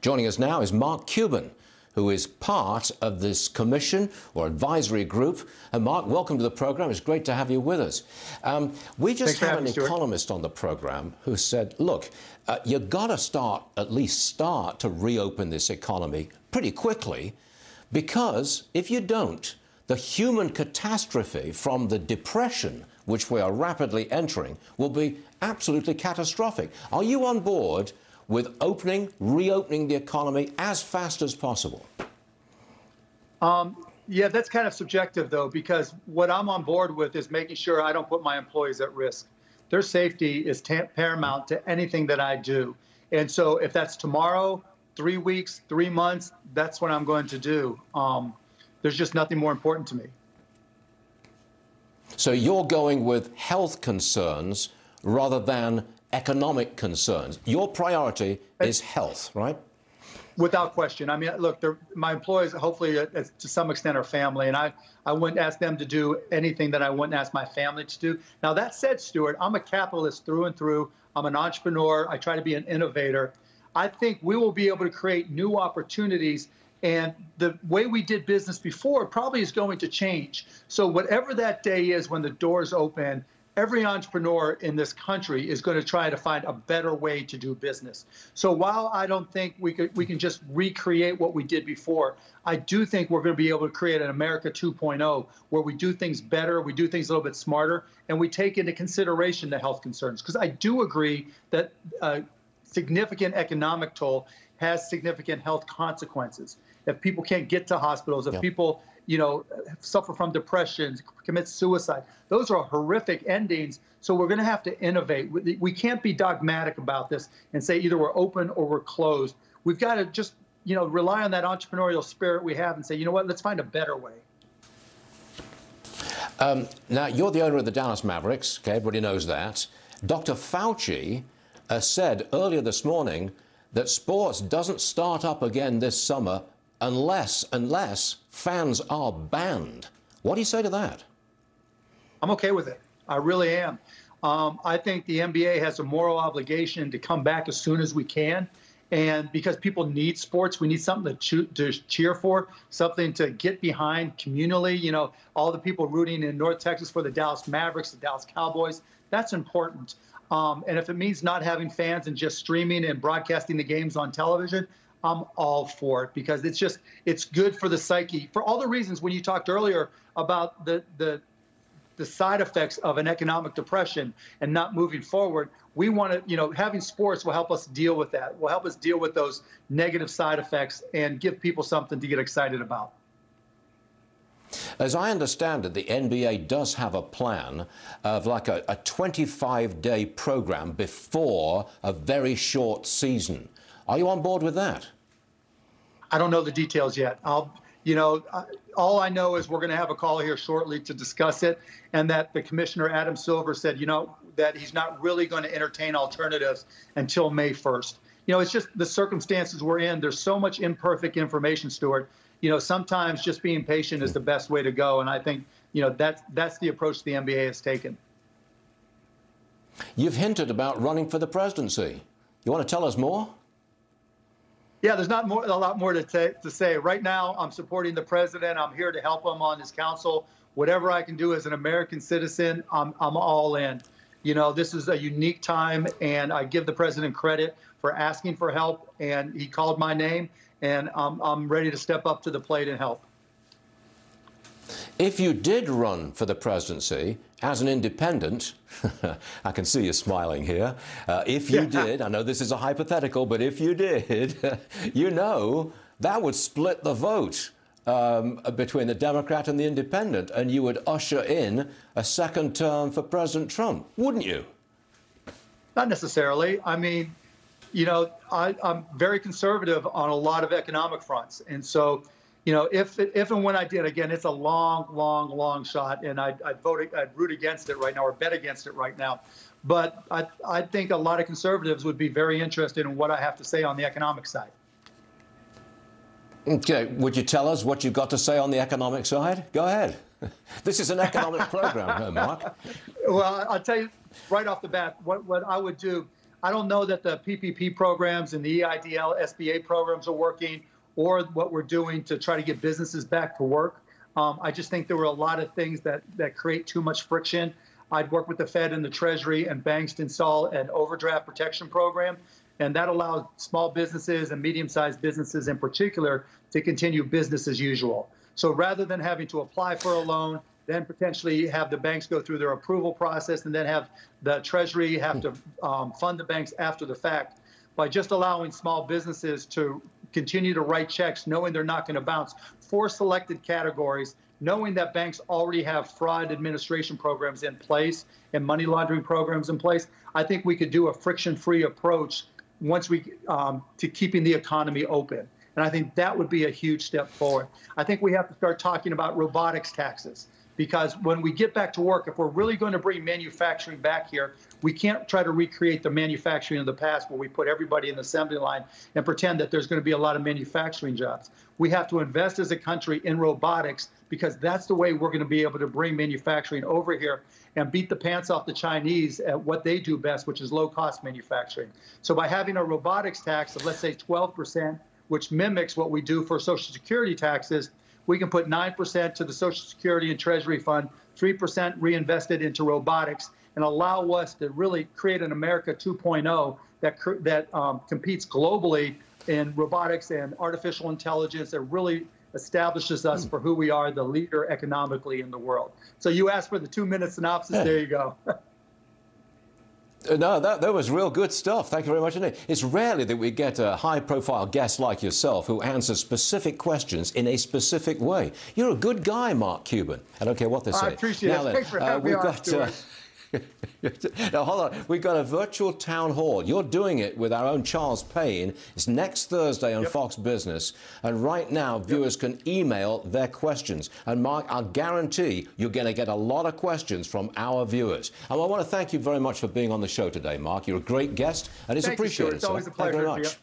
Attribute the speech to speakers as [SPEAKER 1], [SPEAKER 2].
[SPEAKER 1] Joining us now is Mark Cuban, who is part of this commission or advisory group. And Mark, welcome to the program. It's great to have you with us. We just had an economist on the program who said, look, you've got to at least start to reopen this economy pretty quickly, because if you don't, the human catastrophe from the depression which we are rapidly entering will be absolutely catastrophic. Are you on board with reopening the economy as fast as possible?
[SPEAKER 2] Yeah, that's kind of subjective, though, because what I'm on board with is making sure I don't put my employees at risk. Their safety is paramount to anything that I do. And so if that's tomorrow, 3 weeks, 3 months, that's what I'm going to do. There's just nothing more important to me. So
[SPEAKER 1] you're going with health concerns rather than economic concerns. Your priority is health, right?
[SPEAKER 2] Without question. I mean, look, my employees, hopefully, to some extent, are family, and I wouldn't ask them to do anything that I wouldn't ask my family to do. Now, that said, Stuart, I'm a capitalist through and through. I'm an entrepreneur. I try to be an innovator. I think we will be able to create new opportunities, and the way we did business before probably is going to change. So whatever that day is when the doors open, every entrepreneur in this country is going to try to find a better way to do business. So while I don't think we can just recreate what we did before, I do think we're going to be able to create an America 2.0 where we do things better, we do things a little bit smarter, and we take into consideration the health concerns. Because I do agree that significant economic toll has significant health consequences. If people can't get to hospitals, if people suffer from depression, commit suicide. Those are horrific endings. So we're going to have to innovate. We can't be dogmatic about this and say either we're open or we're closed. We've got to just, rely on that entrepreneurial spirit we have and say, you know what, let's find a better way.
[SPEAKER 1] Now, you're the owner of the Dallas Mavericks. Okay, everybody knows that. Dr. Fauci said earlier this morning that sports doesn't start up again this summer unless fans are banned. What do you say to that?
[SPEAKER 2] I'm okay with it. I really am. I think the NBA has a moral obligation to come back as soon as we can. And because people need sports, we need something to cheer for, something to get behind communally. All the people rooting in North Texas for the Dallas Mavericks, the Dallas Cowboys, that's important. And if it means not having fans and just streaming and broadcasting the games on television, I'm all for it, because it's good for the psyche. For all the reasons when you talked earlier about the side effects of an economic depression and not moving forward, we want to, having sports will help us deal with that. Will help us deal with those negative side effects and give people something to get excited about.
[SPEAKER 1] As I understand it, the NBA does have a plan of like a 25-day program before a very short season. Are you on board with that?
[SPEAKER 2] I don't know the details yet. All I know is we're going to have a call here shortly to discuss it, and that the commissioner, Adam Silver, said, that he's not really going to entertain alternatives until May 1st. It's just the circumstances we're in. There's so much imperfect information, Stuart. Sometimes just being patient is the best way to go, and I think, that's the approach the NBA has taken.
[SPEAKER 1] You've hinted about running for the presidency. You want to tell us more?
[SPEAKER 2] Yeah, there's not a lot more to say. Right now, I'm supporting the president. I'm here to help him on his council. Whatever I can do as an American citizen, I'm all in. This is a unique time, and I give the president credit for asking for help, and he called my name, and I'm ready to step up to the plate and help.
[SPEAKER 1] If you did run for the presidency as an independent, I can see you smiling here. If you did, I know this is a hypothetical, but if you did, that would split the vote between the Democrat and the independent, and you would usher in a second term for President Trump, wouldn't you?
[SPEAKER 2] Not necessarily. I mean, I'm very conservative on a lot of economic fronts. And so, if and when I did, again, it's a long shot, and I'd root against it right now, or bet against it right now. But I think a lot of conservatives would be very interested in what I have to say on the economic side.
[SPEAKER 1] Okay, would you tell us what you've got to say on the economic side? Go ahead. This is an economic program, Mark.
[SPEAKER 2] Well, I'll tell you right off the bat what I would do. I don't know that the PPP programs and the EIDL, SBA programs are working, or what we're doing to try to get businesses back to work. I just think there were a lot of things that create too much friction. I'd work with the Fed and the Treasury and banks to install an overdraft protection program, and that allowed small businesses and medium-sized businesses in particular to continue business as usual. So rather than having to apply for a loan, then potentially have the banks go through their approval process, and then have the Treasury have to fund the banks after the fact, by just allowing small businesses to continue to write checks, knowing they're not going to bounce for selected categories, knowing that banks already have fraud administration programs in place and money laundering programs in place, I think we could do a friction-free approach once we to keeping the economy open. And I think that would be a huge step forward. I think we have to start talking about robotics taxes, because when we get back to work, if we're really going to bring manufacturing back here, we can't try to recreate the manufacturing of the past where we put everybody in the assembly line and pretend that there's going to be a lot of manufacturing jobs. We have to invest as a country in robotics, because that's the way we're going to be able to bring manufacturing over here and beat the pants off the Chinese at what they do best, which is low-cost manufacturing. So by having a robotics tax of, let's say, 12%, which mimics what we do for Social Security taxes, we can put 9% to the Social Security and Treasury fund, 3% reinvested into robotics, and allow us to really create an America 2.0 that competes globally in robotics and artificial intelligence, that really establishes us for who we are, the leader economically in the world. So you asked for the 2-minute synopsis. There you go.
[SPEAKER 1] No, that was real good stuff. Thank you very much indeed. It's rarely that we get a high-profile guest like yourself who answers specific questions in a specific way. You're a good guy, Mark Cuban. I don't care what they say.
[SPEAKER 2] I appreciate it. Thanks for having me on, Stuart.
[SPEAKER 1] Now, hold on. We've got a virtual town hall. You're doing it with our own Charles Payne. It's next Thursday on Fox Business. And right now, viewers can email their questions. And, Mark, I guarantee you're going to get a lot of questions from our viewers. And I want to thank you very much for being on the show today, Mark. You're a great guest, and it's appreciated.
[SPEAKER 2] It's always a pleasure.
[SPEAKER 1] Thank you very much.